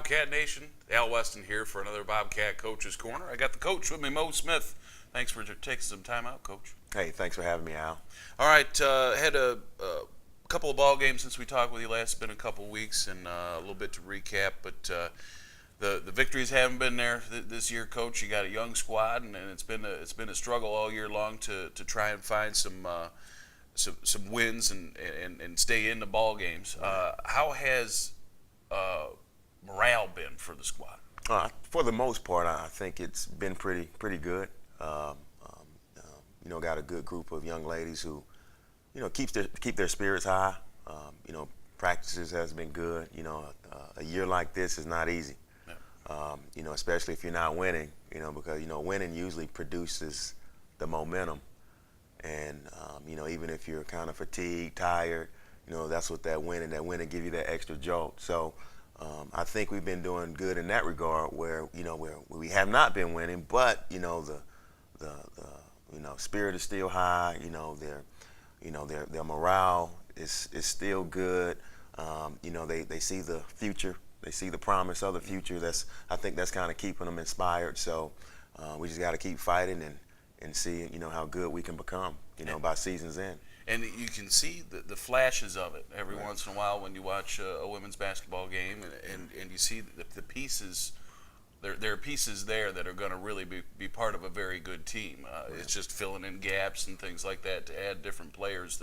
Bobcat Nation. Al Weston here for another Bobcat Coach's Corner. I got the coach with me, Mo Smith. Thanks for taking some time out, Coach. Hey, thanks for having me, Al. All right, had a couple of ball games since we talked with you last. It's been a couple of weeks and a little bit to recap, but the victories haven't been there this year, Coach. You got a young squad, and it's been a struggle all year long to try and find some wins and stay in the ball games. How has morale been for the squad? For the most part, I think it's been pretty good. Got a good group of young ladies who, keep their spirits high. Practices has been good. A year like this is not easy. Yeah. Especially if you're not winning. Because winning usually produces the momentum, and even if you're kind of fatigued, tired, that's what that winning give you that extra jolt. So. I think we've been doing good in that regard, where we have not been winning, but the spirit is still high. Their morale is still good. They see the future, they see the promise of the future. I think that's kind of keeping them inspired. So we just got to keep fighting and see how good we can become by season's end. And you can see the flashes of it every once in a while when you watch a women's basketball game, and you see the pieces. There are pieces there that are going to really be part of a very good team. It's just filling in gaps and things like that to add different players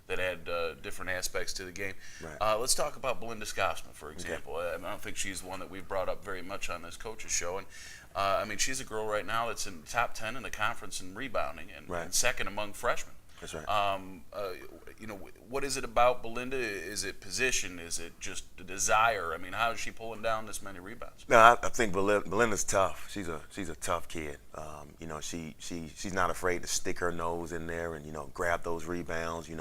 that add different aspects to the game. Right. Let's talk about Belinda Scotsman, for example. Okay. I don't think she's the one that we've brought up very much on this coach's show. And she's a girl right now that's in the top 10 in the conference in rebounding and second among freshmen. That's right. What is it about Belinda? Is it position? Is it just the desire? I mean, how is she pulling down this many rebounds? No, I think Belinda's tough. She's a tough kid. She's not afraid to stick her nose in there and grab those rebounds.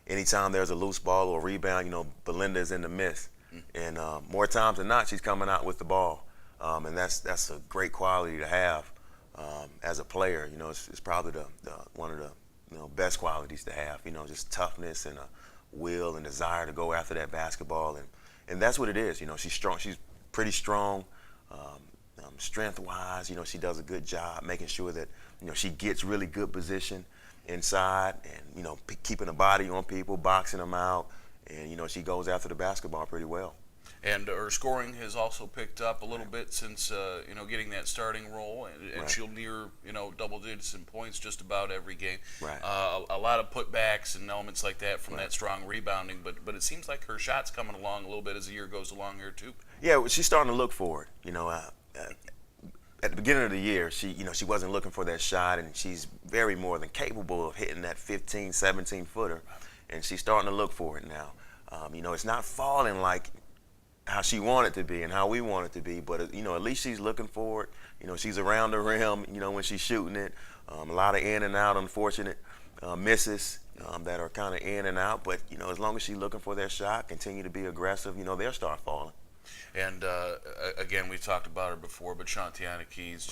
Anytime there's a loose ball or a rebound, Belinda is in the midst, and more times than not, she's coming out with the ball, and that's a great quality to have as a player. It's probably the one of the best qualities to have, just toughness and a will and desire to go after that basketball, and that's what it is. She's strong. She's pretty strong, strength-wise. She does a good job making sure that she gets really good position inside, and keeping the body on people, boxing them out, and she goes after the basketball pretty well. And her scoring has also picked up a little bit since getting that starting role, and she'll near double digits in points just about every game. Right. A lot of putbacks and elements like that from that strong rebounding, but it seems like her shot's coming along a little bit as the year goes along here too. Yeah, she's starting to look for it. At the beginning of the year, she wasn't looking for that shot, and she's very more than capable of hitting that 15, 17 footer, and she's starting to look for it now. It's not falling like how she wanted to be and how we want it to be, but at least she's looking for it. She's around the rim, when she's shooting it. A lot of in and out, unfortunate misses that are kind of in and out, but as long as she's looking for that shot, continue to be aggressive, they'll start falling. And again, we've talked about her before, but Shantiana Keys,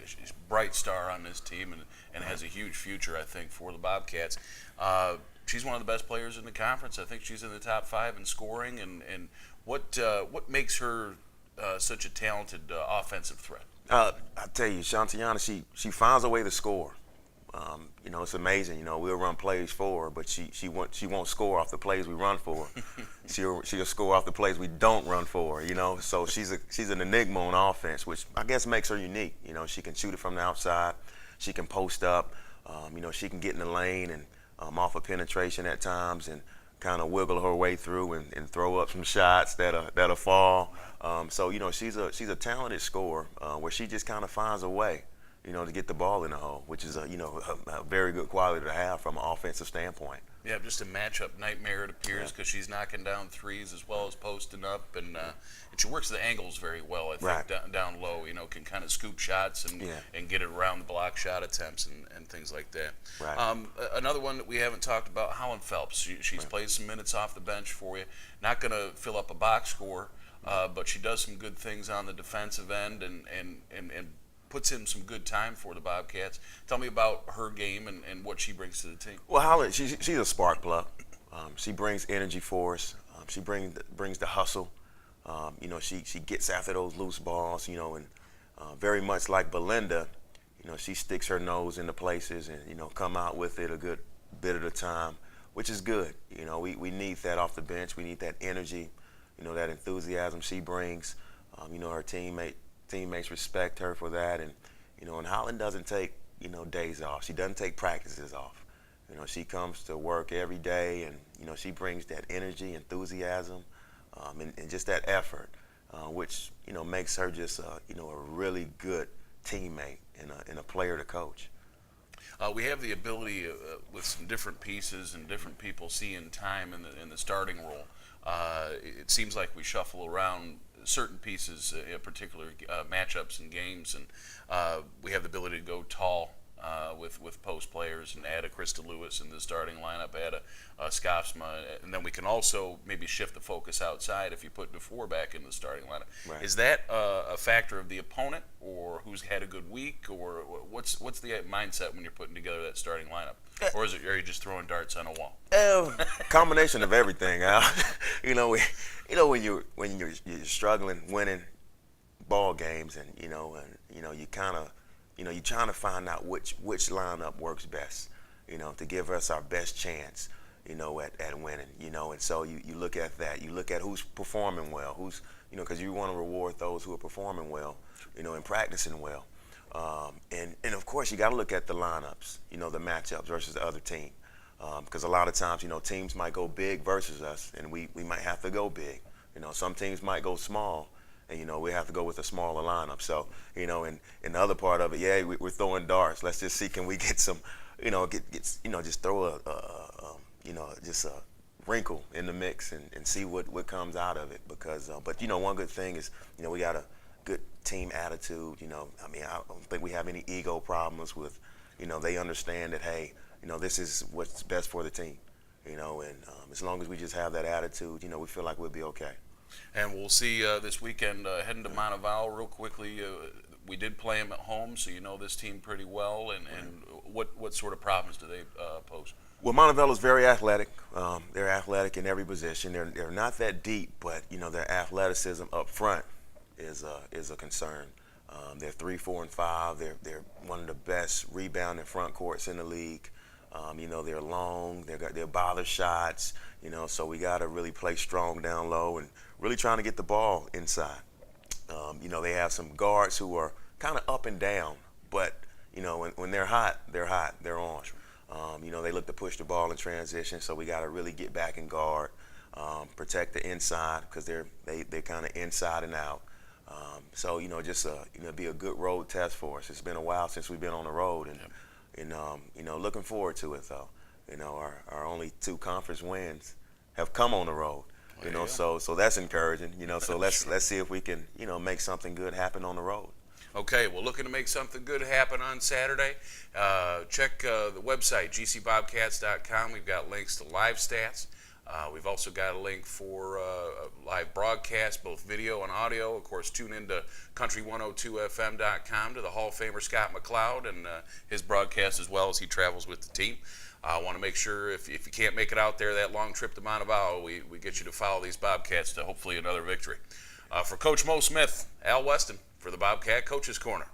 she's a bright star on this team and has a huge future, I think, for the Bobcats. She's one of the best players in the conference. I think she's in the top 5 in scoring. And what makes her such a talented offensive threat? I tell you, Shantiana, she finds a way to score. It's amazing. We'll run plays for her, but she won't score off the plays we run for her. she'll score off the plays we don't run for her. So she's an enigma on offense, which I guess makes her unique. She can shoot it from the outside, she can post up, she can get in the lane and off of penetration at times and kind of wiggle her way through and throw up some shots that'll fall. So she's a talented scorer where she just kind of finds a way. To get the ball in the hole, which is a very good quality to have from an offensive standpoint. Yeah, just a matchup nightmare, it appears, because she's knocking down threes as well as posting up, and she works the angles very well, I think, down low, can kind of scoop shots and get it around the block shot attempts and things like that. Right. Another one that we haven't talked about, Holland Phelps. She's played some minutes off the bench for you. Not going to fill up a box score, but she does some good things on the defensive end and puts in some good time for the Bobcats. Tell me about her game and what she brings to the team. Well, Holland, she's a spark plug. She brings energy for us. She brings the hustle. She gets after those loose balls, and very much like Belinda, she sticks her nose into places and, come out with it a good bit at a time, which is good. We need that off the bench. We need that energy, that enthusiasm she brings. Her teammates respect her for that. And Holland doesn't take, days off. She doesn't take practices off. She comes to work every day and, she brings that energy, enthusiasm, and just that effort, which, makes her just, a really good teammate and a player to coach. We have the ability with some different pieces and different people seeing time in the starting role. It seems like we shuffle around certain pieces, particular matchups and games, and we have the ability to go tall with post players and add a Krista Lewis in the starting lineup, add a Skopsma, and then we can also maybe shift the focus outside if you put DeFore back in the starting lineup. Right. Is that a factor of the opponent, or who's had a good week, or what's the mindset when you're putting together that starting lineup, or are you just throwing darts on a wall? Combination of everything, Al. When you're struggling winning ball games, and you kind of you're trying to find out which lineup works best, to give us our best chance, at winning, and so you look at that. You look at who's performing well, who's, because you want to reward those who are performing well, and practicing well. And of course, you got to look at the lineups, the matchups versus the other team. Because a lot of times, teams might go big versus us, and we might have to go big. Some teams might go small, and we have to go with a smaller lineup. So, and the other part of it, yeah, we're throwing darts. Let's just see, can we get some, just throw just a wrinkle in the mix and see what comes out of it. Because, but one good thing is, we got a good team attitude. I don't think we have any ego problems with, they understand that, hey, this is what's best for the team, and as long as we just have that attitude, we feel like we'll be okay. And we'll see this weekend, heading to Montevallo real quickly. We did play them at home, so you know this team pretty well. And what sort of problems do they pose? Well, Montevallo is very athletic. They're athletic in every position. They're not that deep, but their athleticism up front is a concern. They're 3, 4, and 5. They're one of the best rebounding front courts in the league. They're long. They're bother shots. So we got to really play strong down low and really trying to get the ball inside. They have some guards who are kind of up and down, but when they're hot, they're on. They look to push the ball in transition, so we got to really get back and guard, protect the inside because they're kind of inside and out. So just be a good road test for us. It's been a while since we've been on the road, and looking forward to it though. Our only 2 conference wins have come on the road. So that's encouraging. So let's see if we can make something good happen on the road. Okay, well, looking to make something good happen on Saturday. Check the website, gcbobcats.com. We've got links to live stats. We've also got a link for live broadcast, both video and audio. Of course, tune into country102fm.com to the Hall of Famer Scott McLeod and his broadcast as well as he travels with the team. I want to make sure if you can't make it out there that long trip to Montevallo, we get you to follow these Bobcats to hopefully another victory. For Coach Mo Smith, Al Weston, for the Bobcat Coaches Corner.